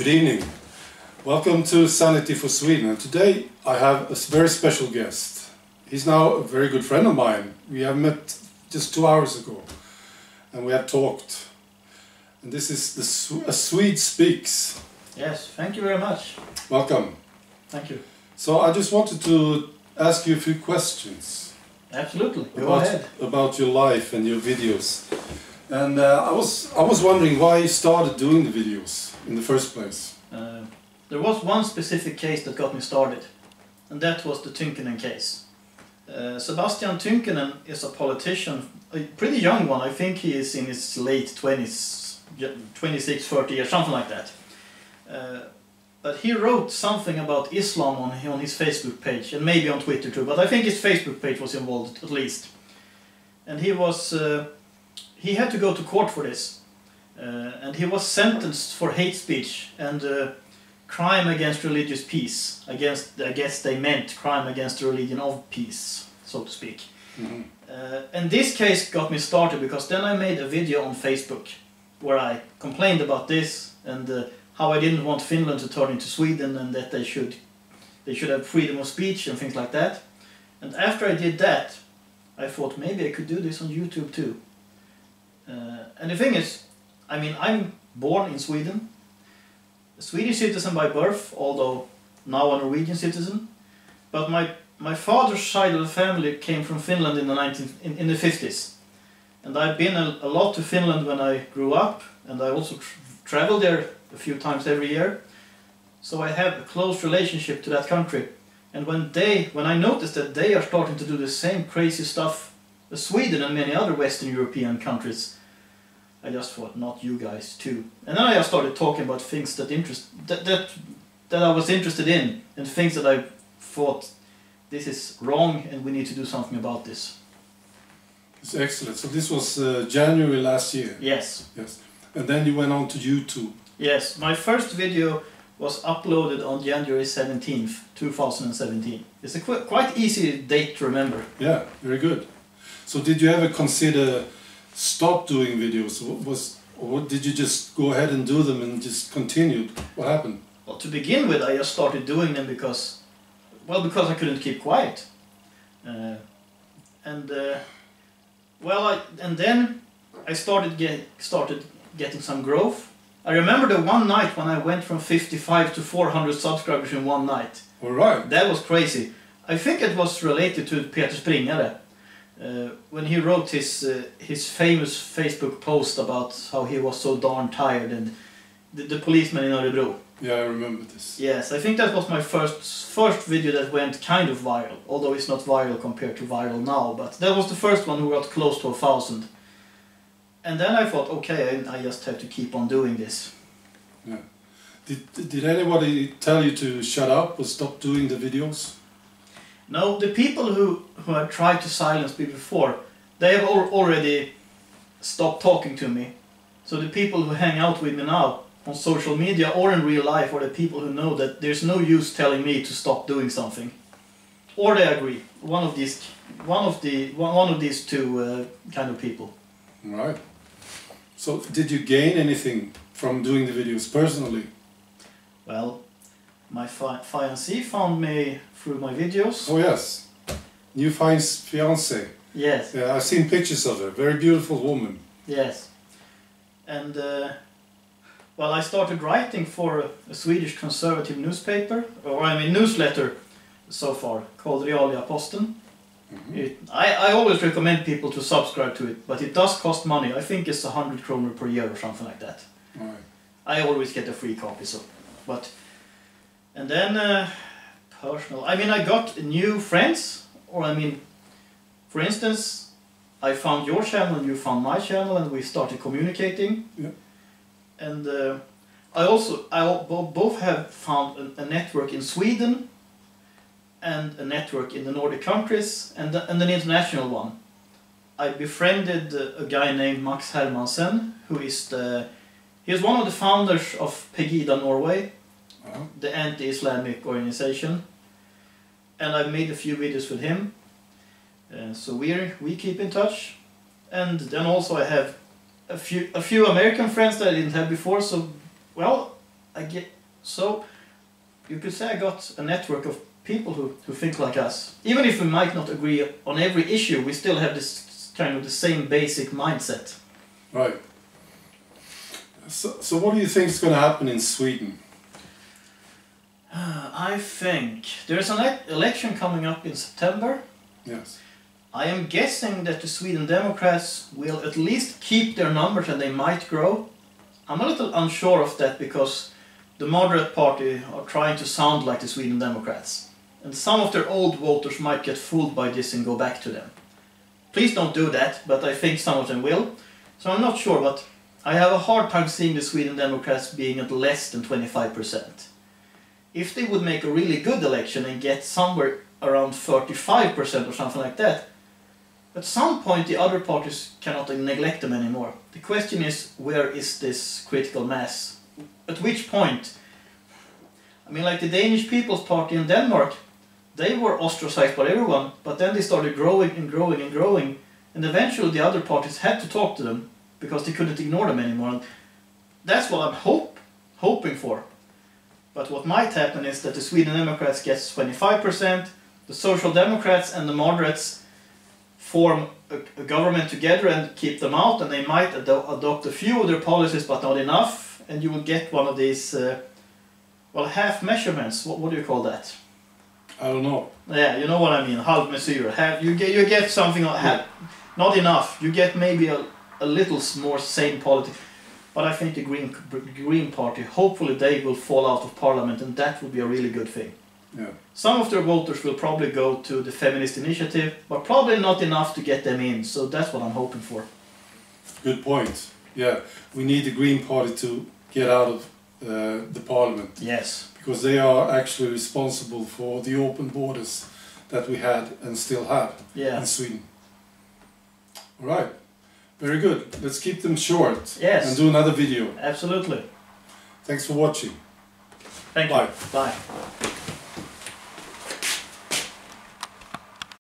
Good evening. Welcome to Sanity4Sweden. And today I have a very special guest. He's now a very good friend of mine. We have met just 2 hours ago and we have talked. And this is Swede Speaks. Yes, thank you very much. Welcome. Thank you. So I just wanted to ask you a few questions. Absolutely. Go ahead. About your life and your videos. And I was wondering why you started doing the videos in the first place. There was one specific case that got me started, and that was the Tynkkynen case. Sebastian Tynkkynen is a politician, a pretty young one. I think he is in his late 20s, 26, 30 years, something like that. But he wrote something about Islam on his Facebook page, and maybe on Twitter too, but I think his Facebook page was involved at least. And he had to go to court for this. And he was sentenced for hate speech and crime against religious peace. I guess they meant crime against the religion of peace, so to speak. Mm-hmm. And this case got me started because then I made a video on Facebook where I complained about this and how I didn't want Finland to turn into Sweden and that they should have freedom of speech and things like that. And after I did that, I thought maybe I could do this on YouTube too. And the thing is, I mean, I'm born in Sweden, a Swedish citizen by birth, although now a Norwegian citizen. But my father's side of the family came from Finland in the 50s. And I've been a lot to Finland when I grew up, and I also traveled there a few times every year. So I have a close relationship to that country. And when I noticed that they are starting to do the same crazy stuff as Sweden and many other Western European countries, I just thought, not you guys too. And then I just started talking about things that I was interested in, and things that I thought, this is wrong and we need to do something about this. It's excellent. So this was January last year? Yes. Yes. And then you went on to YouTube? Yes. My first video was uploaded on January 17th, 2017. It's a quite easy date to remember. Yeah, very good. So did you ever consider stop doing videos, or did you just go ahead and do them and just continued? What happened? Well, to begin with, I just started doing them because I couldn't keep quiet, and then I started getting some growth. I remember the one night when I went from 55 to 400 subscribers in one night. All right. That was crazy. I think it was related to Peter Springare. When he wrote his famous Facebook post about how he was so darn tired, and the policeman in Örebro. Yeah, I remember this. Yes, I think that was my first video that went kind of viral, although it's not viral compared to viral now, but that was the first one who got close to 1,000. And then I thought, okay, I just have to keep on doing this. Yeah. Did anybody tell you to shut up or stop doing the videos? No, the people who have tried to silence me before, they have already stopped talking to me. So the people who hang out with me now on social media or in real life are the people who know that there's no use telling me to stop doing something. Or they agree. One of these two kind of people. Right. So did you gain anything from doing the videos personally? Well, my fiancée found me through my videos. Oh yes, new fiancée. Yes. Yeah, I've seen pictures of her. Very beautiful woman. Yes. And well, I started writing for a Swedish conservative newspaper, newsletter so far, called Realia-Posten. Mm-hmm. I always recommend people to subscribe to it, but it does cost money. I think it's 100 kronor per year or something like that. Right. I always get a free copy, and then personal. I mean, I got new friends, for instance, I found your channel and you found my channel, and we started communicating. Yeah. And I both have found a network in Sweden and a network in the Nordic countries and an international one. I befriended a guy named Max Hermansen, who is he's one of the founders of Pegida Norway, the anti-Islamic organization, and I've made a few videos with him. So we keep in touch, and then also I have a few American friends that I didn't have before. So, well, so you could say I got a network of people who think like us. Even if we might not agree on every issue, we still have this kind of the same basic mindset. Right. So what do you think is going to happen in Sweden? I think there's an election coming up in September. Yes. I am guessing that the Sweden Democrats will at least keep their numbers and they might grow. I'm a little unsure of that because the moderate party are trying to sound like the Sweden Democrats. And some of their old voters might get fooled by this and go back to them. Please don't do that, but I think some of them will. So I'm not sure, but I have a hard time seeing the Sweden Democrats being at less than 25%. If they would make a really good election and get somewhere around 35% or something like that, at some point the other parties cannot neglect them anymore. The question is, where is this critical mass? At which point? I mean, like the Danish People's Party in Denmark, they were ostracized by everyone, but then they started growing and growing and growing, and eventually the other parties had to talk to them because they couldn't ignore them anymore. And that's what I'm hoping for. But what might happen is that the Sweden Democrats gets 25%, the Social Democrats and the moderates form a government together and keep them out, and they might adopt a few of their policies but not enough, and you will get one of these half measurements. What do you call that? I don't know. Yeah, you know what I mean. Halv mesyr. You get something not enough. You get maybe a little more sane politics. But I think the Green Party, hopefully they will fall out of parliament, and that would be a really good thing. Yeah. Some of their voters will probably go to the feminist initiative, but probably not enough to get them in. So that's what I'm hoping for. Good point. Yeah, we need the Green Party to get out of the parliament. Yes. Because they are actually responsible for the open borders that we had and still have in Sweden. All right. Very good. Let's keep them short. Yes. And do another video. Absolutely. Thanks for watching. Thank you. Bye. Bye.